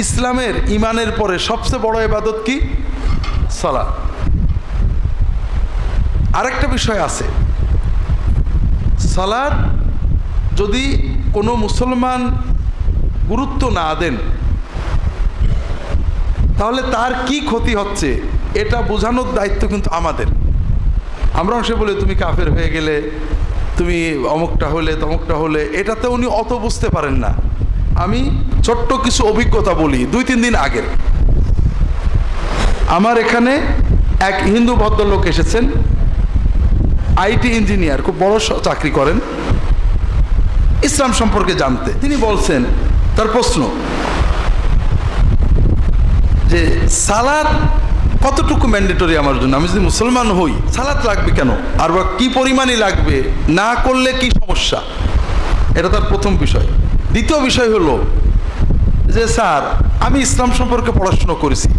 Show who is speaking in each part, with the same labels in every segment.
Speaker 1: ইসলামের ইমানের পরে সবচেয়ে বড় ইবাদত কি? সালাত। আরেকটা বিষয় আছে, সালাত যদি কোনো মুসলমান গুরুত্ব না দেন তাহলে তার কি ক্ষতি হচ্ছে এটা বোঝানোর দায়িত্ব কিন্তু আমাদের। আমরা অংশে বলে তুমি কাফের হয়ে গেলে, তুমি অমুকটা হলে তমুকটা হলে, এটাতে উনি অত বুঝতে পারেন না। আমি ছোট্ট কিছু অভিজ্ঞতা বলি। 2-3 দিন আগের আমার এখানে এক হিন্দু ভদ্রলোক এসেছেন, আইটি ইঞ্জিনিয়ার, খুব বড় চাকরি করেন, ইসলাম সম্পর্কে জানতে। তিনি বলছেন, তার প্রশ্ন যে সালাত কতটুকু ম্যান্ডেটরি আমার জন্য, আমি যদি মুসলমান হই সালাত লাগবে কেন, আর বা কি পরিমাণই লাগবে, না করলে কি সমস্যা, এটা তার প্রথম বিষয়। দ্বিতীয় বিষয় হলো যে স্যার আমি ইসলাম সম্পর্কে পড়াশোনা করেছি,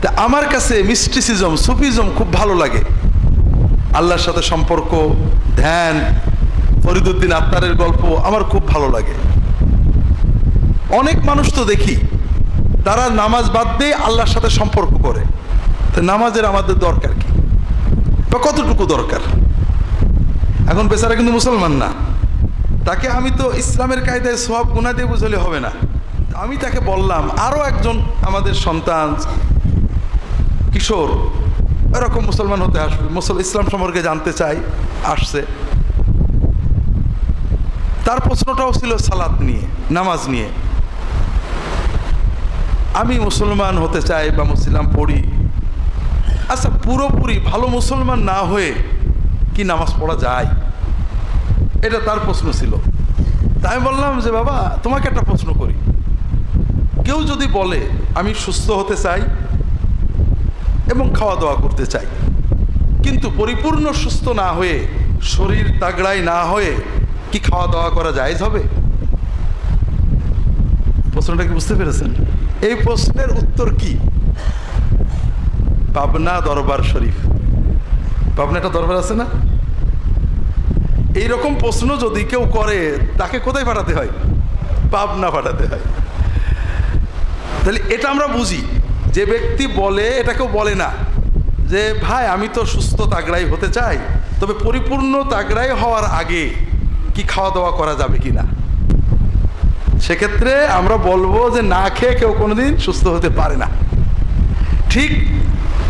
Speaker 1: তা আমার কাছে মিস্টিসিজম, সুফিজম খুব ভালো লাগে, আল্লাহর সাথে সম্পর্ক, ধ্যান, ফরিদুদ্দিন আত্মারের গল্প আমার খুব ভালো লাগে। অনেক মানুষ তো দেখি তারা নামাজ বাদ দিয়ে আল্লাহর সাথে সম্পর্ক করে, তো নামাজের আমাদের দরকার কি বা কতটুকু দরকার? এখন বেচারা কিন্তু মুসলমান না, তাকে আমি তো ইসলামের কায়দায় সওয়াব গুনাহ দিয়ে বুঝলে হবে না। আমি তাকে বললাম, আরও একজন আমাদের সন্তান কিশোর এরকম মুসলমান হতে আসবে, ইসলাম সম্পর্কে জানতে চাই, আসছে। তার প্রশ্নটাও ছিল সালাত নিয়ে, নামাজ নিয়ে। আমি মুসলমান হতে চাই বা মুসলিম পড়ি, আচ্ছা পুরোপুরি ভালো মুসলমান না হয়ে কি নামাজ পড়া যায়, এটা তার প্রশ্ন ছিল। তাই আমি বললাম যে বাবা তোমাকে একটা প্রশ্ন করি, কেউ যদি বলে আমি সুস্থ হতে চাই এবং খাওয়া দাওয়া করতে চাই, কিন্তু পরিপূর্ণ সুস্থ না হয়ে, শরীর তাগড়াই না হয়ে কি খাওয়া দাওয়া করা জায়েজ হবে? প্রশ্নটা কি বুঝতে পেরেছেন? এই প্রশ্নের উত্তর কি? পাবনা দরবার শরীফ, পাবনা একটা দরবার আছে না, এইরকম প্রশ্ন যদি কেউ করে তাকে কোথায় পাঠাতে হয়? পাবনা পাঠাতে হয়। তাহলে এটা আমরা বুঝি, যে ব্যক্তি বলে, এটা কেউ বলে না যে ভাই আমি তো সুস্থ তাগড়াই হতে চাই, তবে পরিপূর্ণ তাগড়াই হওয়ার আগে কি খাওয়া দাওয়া করা যাবে কিনা। সেক্ষেত্রে আমরা বলবো যে না খেয়ে কেউ কোনোদিন সুস্থ হতে পারে না। ঠিক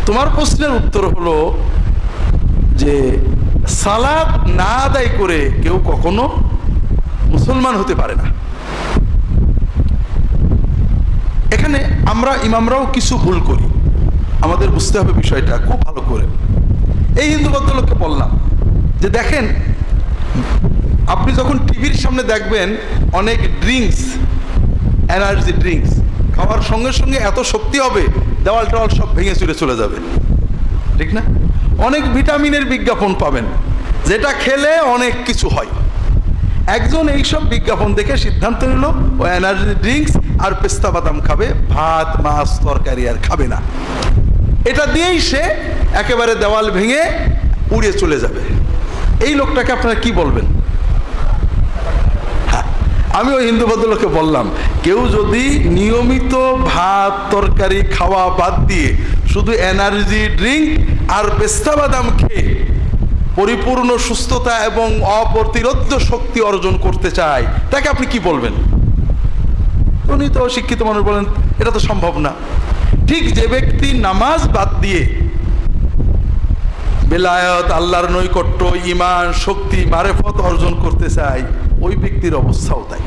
Speaker 1: তোমার প্রশ্নের উত্তর হলো যে সালাত না আদায় করে কেউ কখনো মুসলমান হতে পারে না। এখানে আমরা ইমামরাও কিছু ভুল করি, আমাদের বুঝতে হবে বিষয়টা খুব ভালো করে। এই হিন্দু ভদ্রলোককে বললাম যে দেখেন, আপনি যখন টিভির সামনে দেখবেন অনেক ড্রিঙ্কস, এনার্জি ড্রিঙ্কস খাওয়ার সঙ্গে সঙ্গে এত শক্তি হবে দেওয়াল টেওয়াল সব ভেঙে চুরে চলে যাবে, ঠিক না? অনেক ভিটামিনের বিজ্ঞাপন পাবেন যেটা খেলে অনেক কিছু হয়। একজন এইসব বিজ্ঞাপন দেখে সিদ্ধান্ত নিল ও এনার্জি ড্রিঙ্কস আর পেস্তা বাদাম খাবে, ভাত মাছ তরকারি আর খাবে না। এটা দিয়েই সে একেবারে দেওয়াল ভেঙে উড়ে চলে যাবে। এই লোকটাকে আপনারা কি বলবেন? হ্যাঁ, আমি ওই হিন্দু ভদ্রলোককে বললাম, কেউ যদি নিয়মিত ভাত তরকারি খাওয়া বাদ দিয়ে শুধু এনার্জি ড্রিঙ্ক আর পেস্তা বাদাম খেয়ে পরিপূর্ণ সুস্থতা এবং অপ্রতিরোধ্য শক্তি অর্জন করতে চায়, তাকে আপনি কি বলবেন? উনি তো শিক্ষিত মানুষ, বলেন এটা তো সম্ভব না। ঠিক যে ব্যক্তি নামাজ বাদ দিয়ে বেলায়েত, আল্লাহর নৈকট্য, ঈমান, শক্তি, মারেফত অর্জন করতে চায়, ওই ব্যক্তির অবস্থাও তাই।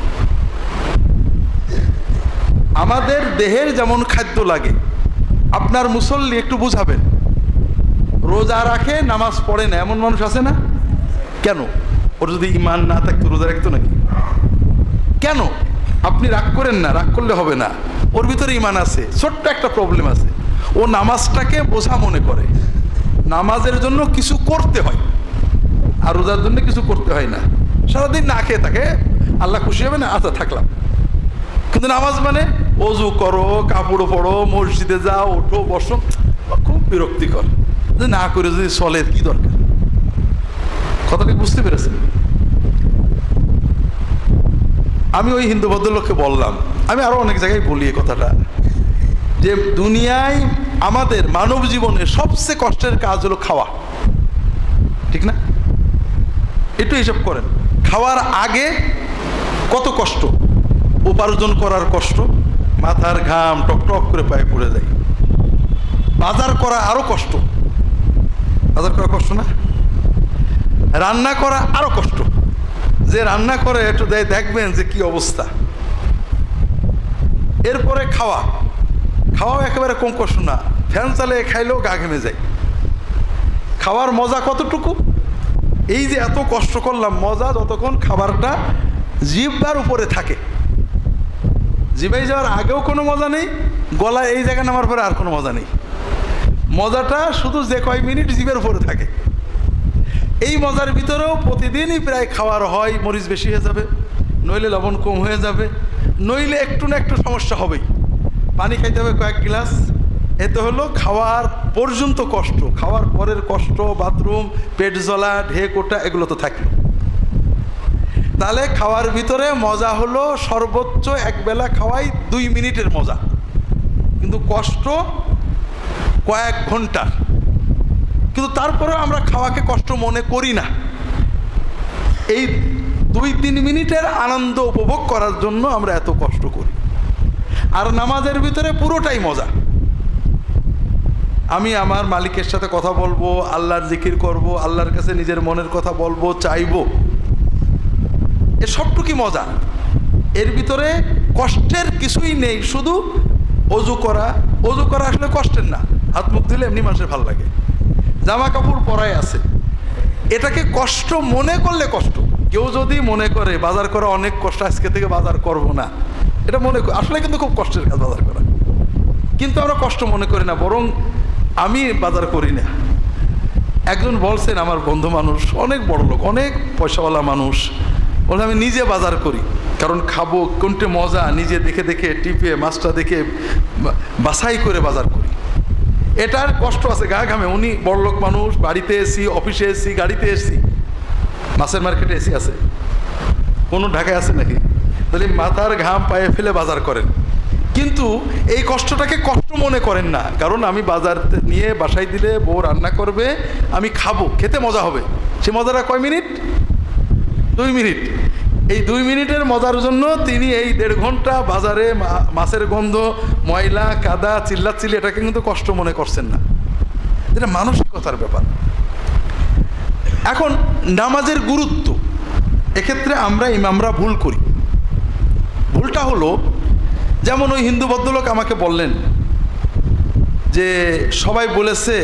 Speaker 1: আমাদের দেহের যেমন খাদ্য লাগে, আপনার মুসল্লি একটু বুঝাবেন, রোজা রাখে নামাজ পড়ে না, এমন মানুষ আছে না? কেন? ওর যদি ঈমান না থাকতো রোজা রাখতো নাকি? কেন? আপনি রাগ করেন না, রাগ করলে হবে না। ওর ভিতরে ঈমান আছে, ছোট্ট একটা প্রবলেম আছে, ও নামাজটাকে বোঝা মনে করে। নামাজের জন্য কিছু করতে হয় আর রোজার জন্য কিছু করতে হয় না। সারাদিন না খেয়ে থাকে, আল্লাহ খুশি হবে না, আচ্ছা থাকলাম। কিন্তু নামাজ মানে ওযু করো, কাপড় পরো, মসজিদে যাও, ওঠো বসো, খুব বিরক্তিকর। না করে যদি চলে কি দরকার? কথাটা বুঝতে পেরেছেন? আমি ওই হিন্দু ভদ্রলোককে বললাম আমি আরো অনেক জায়গায় বলি এই কথাটা, যে দুনিয়ায় আমাদের মানব জীবনে সবচেয়ে কষ্টের কাজ হলো খাওয়া, ঠিক না? একটু হিসাব করেন, খাওয়ার আগে কত কষ্ট, উপার্জন করার কষ্ট, মাথার ঘাম টকটক করে পায়ে পড়ে যায়। বাজার করা আরো কষ্ট, বাজার করা কষ্ট না? রান্না করা আরো কষ্ট, যে রান্না করে একটু দেখবেন যে কি অবস্থা। এরপরে খাওয়া, খাওয়াও একেবারে কম কষ্ট না, ফ্যান চালিয়ে খাইলেও গা ঘেমে যায়। খাওয়ার মজা কতটুকু, এই যে এত কষ্ট করলাম, মজা যতক্ষণ খাবারটা জিহ্বার উপরে থাকে। জিভাই যাওয়ার আগেও কোনো মজা নেই, গলায় এই জায়গায় নামার পরে আর কোনো মজা নেই। মজাটা শুধু যে কয় মিনিট জিভের উপরে থাকে। এই মজার ভিতরেও প্রতিদিনই প্রায় খাওয়ার হয়, মরিচ বেশি হয়ে যাবে, নইলে লবণ কম হয়ে যাবে, নইলে একটু না একটু সমস্যা হবেই। পানি খাইতে হবে কয়েক গ্লাস। এতে হলো খাওয়ার পর্যন্ত কষ্ট, খাওয়ার পরের কষ্ট, বাথরুম, পেট জ্বলা, ঢেক ওঠা, এগুলো তো থাকলো। তাহলে খাওয়ার ভিতরে মজা হলো সর্বোচ্চ একবেলা খাওয়াই 2 মিনিটের মজা, কিন্তু কষ্ট কয়েক ঘন্টার। কিন্তু তারপরে আমরা খাওয়াকে কষ্ট মনে করি না। এই 2-3 মিনিটের আনন্দ উপভোগ করার জন্য আমরা এত কষ্ট করি। আর নামাজের ভিতরে পুরোটাই মজা। আমি আমার মালিকের সাথে কথা বলবো, আল্লাহর জিকির করব, আল্লাহর কাছে নিজের মনের কথা বলবো, চাইবো, এ সবটুকুই মজা। এর ভিতরে কষ্টের কিছুই নেই, শুধু অজু করা। অজু করা আসলে কষ্টের না, হাত মুখ ধুলে এমনি মানুষের ভালো লাগে। জামা কাপড় পরাই আছে, এটাকে কষ্ট মনে করলে কষ্ট। কেউ যদি মনে করে বাজার করা অনেক কষ্ট, আজকে থেকে বাজার করব না, এটা মনে আসলে কিন্তু খুব কষ্টের কাজ বাজার করা, কিন্তু আমরা কষ্ট মনে করি না, বরং আমি বাজার করি না। একজন বলছেন, আমার বন্ধু মানুষ, অনেক বড় লোক, অনেক পয়সাওয়ালা মানুষ, বলে আমি নিজে বাজার করি, কারণ খাবো কোনটা মজা নিজে দেখে দেখে টিপে মাছটা দেখে বাছাই করে বাজার করি। এটার কষ্ট আছে, গা ঘামে। উনি বড়লোক মানুষ, বাড়িতে এসি, অফিসে এসি, গাড়িতে এসি, মাছের মার্কেটে এসি আছে, কোনো ঢাকায় আছে নাকি? তাহলে মাথার ঘাম পায়ে ফেলে বাজার করেন, কিন্তু এই কষ্টটাকে কষ্ট মনে করেন না, কারণ আমি বাজার নিয়ে বাসায় দিলে বউ রান্না করবে, আমি খাবো, খেতে মজা হবে। সে মজাটা কয় মিনিট? 2 মিনিট। এই 2 মিনিটের মজার জন্য তিনি এই 1.5 ঘন্টা বাজারে মাছের গন্ধ, ময়লা, কাদা, চিল্লাচিল্লি, এটাকে কিন্তু কষ্ট মনে করছেন না। এটা মানসিকতার ব্যাপার। এখন নামাজের গুরুত্ব, এক্ষেত্রে আমরা ইমামরা ভুল করি। ভুলটা হলো, যেমন ওই হিন্দু ভদ্রলোক আমাকে বললেন যে সবাই বলেছে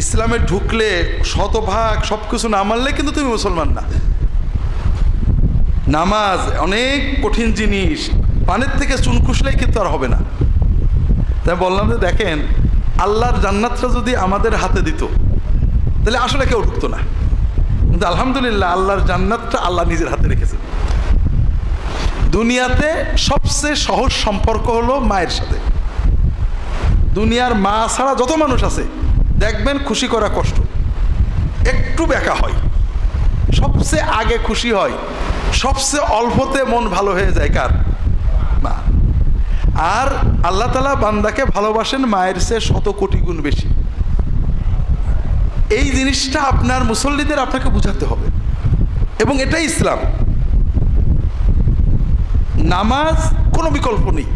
Speaker 1: ইসলামে ঢুকলে শতভাগ সব কিছু না মানলে কিন্তু তুমি মুসলমান না। নামাজ অনেক কঠিন জিনিস, পানের থেকে চুন খুশলেই কিন্তু আর হবে না। তাই বললাম যে দেখেন, আল্লাহর জান্নাতটা যদি আমাদের হাতে দিত তাহলে আসলে কেউ ঢুকতো না, কিন্তু আলহামদুলিল্লাহ আল্লাহর জান্নাতটা আল্লাহ নিজের হাতে রেখেছেন। দুনিয়াতে সবচেয়ে সহজ সম্পর্ক হলো মায়ের সাথে। দুনিয়ার মা ছাড়া যত মানুষ আছে দেখবেন খুশি করা কষ্ট, একটু ব্যাকা হয়। সবচেয়ে আগে খুশি হয়, সবচেয়ে অল্পতে মন ভালো হয়ে যায় কার? মা। আর আল্লাহ তাআলা বান্দাকে ভালোবাসেন মায়ের চেয়ে 100 কোটি গুণ বেশি। এই জিনিসটা আপনার মুসল্লিদের আপনাকে বুঝাতে হবে, এবং এটাই ইসলাম। নামাজ কোনো বিকল্প নেই,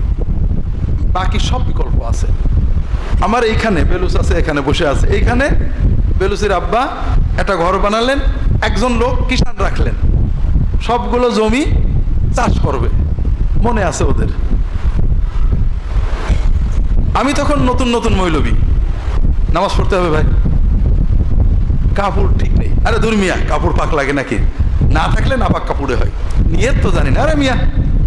Speaker 1: বাকি সব বিকল্প আছে। আমার এইখানে বেলুস আছে, এখানে বসে আছে, এইখানে বেলুসের আব্বা একটা ঘর বানালেন, একজন লোক কিষাণ রাখলেন, সবগুলো জমি চাষ করবে, মনে আছে ওদের। আমি তখন নতুন নতুন মৌলবী, নামাজ পড়তে হবে ভাই, কাপড় ঠিক নেই। আরে দূর মিয়া, কাপড় পাক লাগে নাকি? না থাকলে না পাক কাপড়ে হয়, নিয়ত তো জানি না। আরে মিয়া,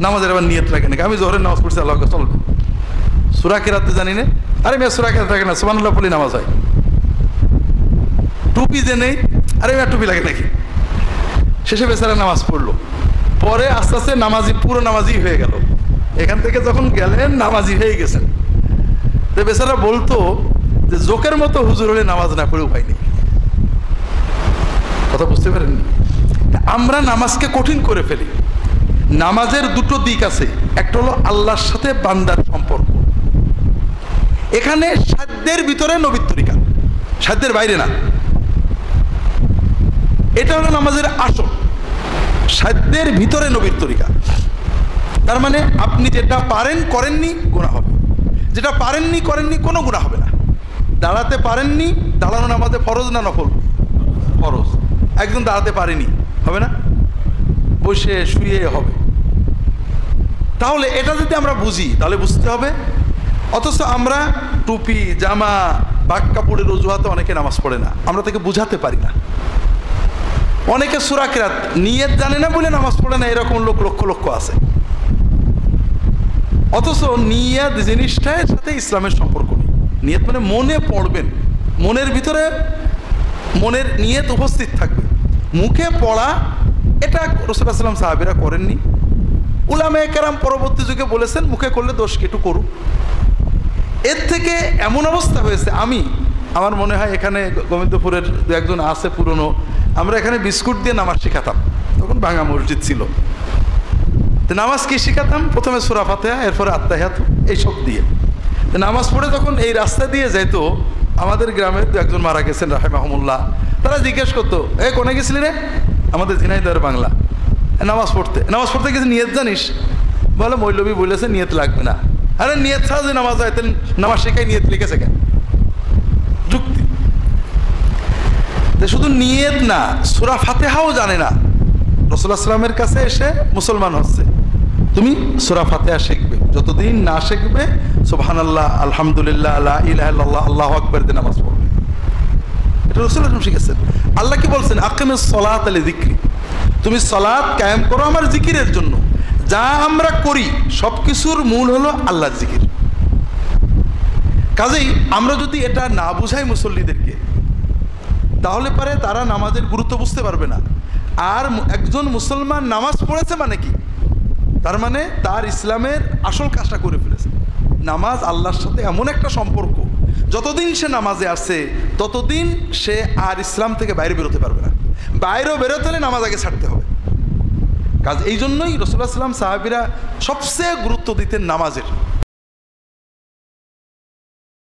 Speaker 1: নামাজের আবার নিয়ত লাগে নাকি? আমি জোহরের নামাজ পড়ছি, আল্লাহকে চলবে। সূরা কিরাতে জানি না। আরে মিয়া, সূরা কিরাত লাগে না, সুবহানাল্লাহ বলে নামাজ হয়। টুপি যে নেই, আরে মিয়া টুপি লাগে নাকি? শেষে বেচারা নামাজ পড়লো, পরে আস্তে আস্তে নামাজি, পুরো নামাজি হয়ে গেল। এখান থেকে যখন গেলেন নামাজি হয়ে গেছেন। তো বেচারা বলতো যে জোকের মতো হুজুর হলে নামাজ না পড়ে উপায় নেই। কথা বুঝতে পারেননি? আমরা নামাজকে কঠিন করে ফেলি। নামাজের দুটো দিক আছে, একটা হলো আল্লাহর সাথে বান্দার সম্পর্ক। এখানে সাধ্যের ভিতরে নবীর তরিকা, সাধ্যের বাইরে না। এটা হলো নামাজের আসল, সাধ্যের ভিতরে নবীর তরিকা। তার মানে আপনি যেটা পারেন করেননি গুনাহ হবে, যেটা পারেননি করেননি কোনো গুনাহ হবে না। দাঁড়াতে পারেননি, দাঁড়ানো নামাজে ফরজ না নফল? ফরজ। একজন দাঁড়াতে পারেনি, হবে না? বসে শুয়ে হবে। তাহলে এটা যদি আমরা বুঝি তাহলে বুঝতে হবে। অথচ আমরা টুপি জামা বাক কাপড়ের অজুহাতে অনেকে নামাজ পড়ে না, আমরা তাকে বুঝাতে পারি না। অনেকে সূরা কিরাত নিয়ত জানে না বলে নামাজ পড়ে না, এরকম লোক লক্ষ লক্ষ আছে। অথচ নিয়ত জিনিসটার সাথে ইসলামের সম্পর্ক নেই। নিয়ত মানে মনে পড়বেন, মনের ভিতরে মনের নিয়ত উপস্থিত থাকবে। মুখে পড়া এটা রাসূলুল্লাহ সাল্লাল্লাহু আলাইহি ওয়াসাল্লাম সাহাবীরা করেননি। উলামায়ে কেরাম পরবর্তী যুগে বলেছেন মুখে করলে দোষ কি, একটু করুক। এর থেকে এমন অবস্থা হয়েছে, আমার মনে হয় এখানে গোবিন্দপুরের দু একজন আছে পুরনো, আমরা এখানে বিস্কুট দিয়ে নামাজ শেখাতাম, তখন ভাঙা মসজিদ ছিল। তো নামাজ কি শেখাতাম? প্রথমে সূরা ফাতিহা, এরপরে আত্তাহিয়াত, এইসব দিয়ে নামাজ পড়ে তখন এই রাস্তা দিয়ে যেত। আমাদের গ্রামের দু একজন মারা গেছেন রাহিমাহুমুল্লাহ, তারা জিজ্ঞেস করতো, কোনে গেছিলি রে? আমাদের ঝিনাইদহের বাংলা। নামাজ পড়তে গেছে, নিয়ত জানিস? বলে মৌলবী বলেছে নিয়ত লাগবে না। আরে নিয়ত ছাড়া যে নামাজ হয়, নামাজ শেখায় নিয়ত লিখেছে কেন? যুক্তি। শুধু নিয়ত না, সূরা ফাতিহাও জানে না। রাসূলুল্লাহ সাল্লাল্লাহু আলাইহি ওয়াসাল্লামের কাছে এসে মুসলমান হচ্ছে, তুমি সূরা ফাতিহা শিখবে, যতদিন না শিখবে সুবহানাল্লাহ আলহামদুলিল্লাহ লা ইলাহা ইল্লাল্লাহ আল্লাহু আকবার দিয়ে নামাজ পড়বে। এটা রাসূলুল্লাহ সাল্লাল্লাহু আলাইহি ওয়াসাল্লাম শিখেছেন। আল্লাহ কি বলছেন? আকিমিস সালাতা লিযিকরি, তুমি সালাত কায়েম করো আমার জিকিরের জন্য। যা আমরা করি সবকিছুর মূল হলো আল্লাহর জিকির। কাজেই আমরা যদি এটা না বুঝাই মুসল্লিদেরকে, তাহলে পারে তারা নামাজের গুরুত্ব বুঝতে পারবে না। আর একজন মুসলমান নামাজ পড়েছে মানে কি? তার মানে তার ইসলামের আসল কাজটা করে ফেলেছে। নামাজ আল্লাহর সাথে এমন একটা সম্পর্ক, যতদিন সে নামাজে আসে ততদিন সে আর ইসলাম থেকে বাইরে বেরোতে পারবে না। বাইরেও বেরোতে হলে নামাজ আগে ছাড়তে হবে। কাজ এই জন্যই রাসূলুল্লাহ সাল্লাল্লাহু আলাইহি ওয়াসাল্লাম সাহাবীরা সবচেয়ে গুরুত্ব দিতেন নামাজের।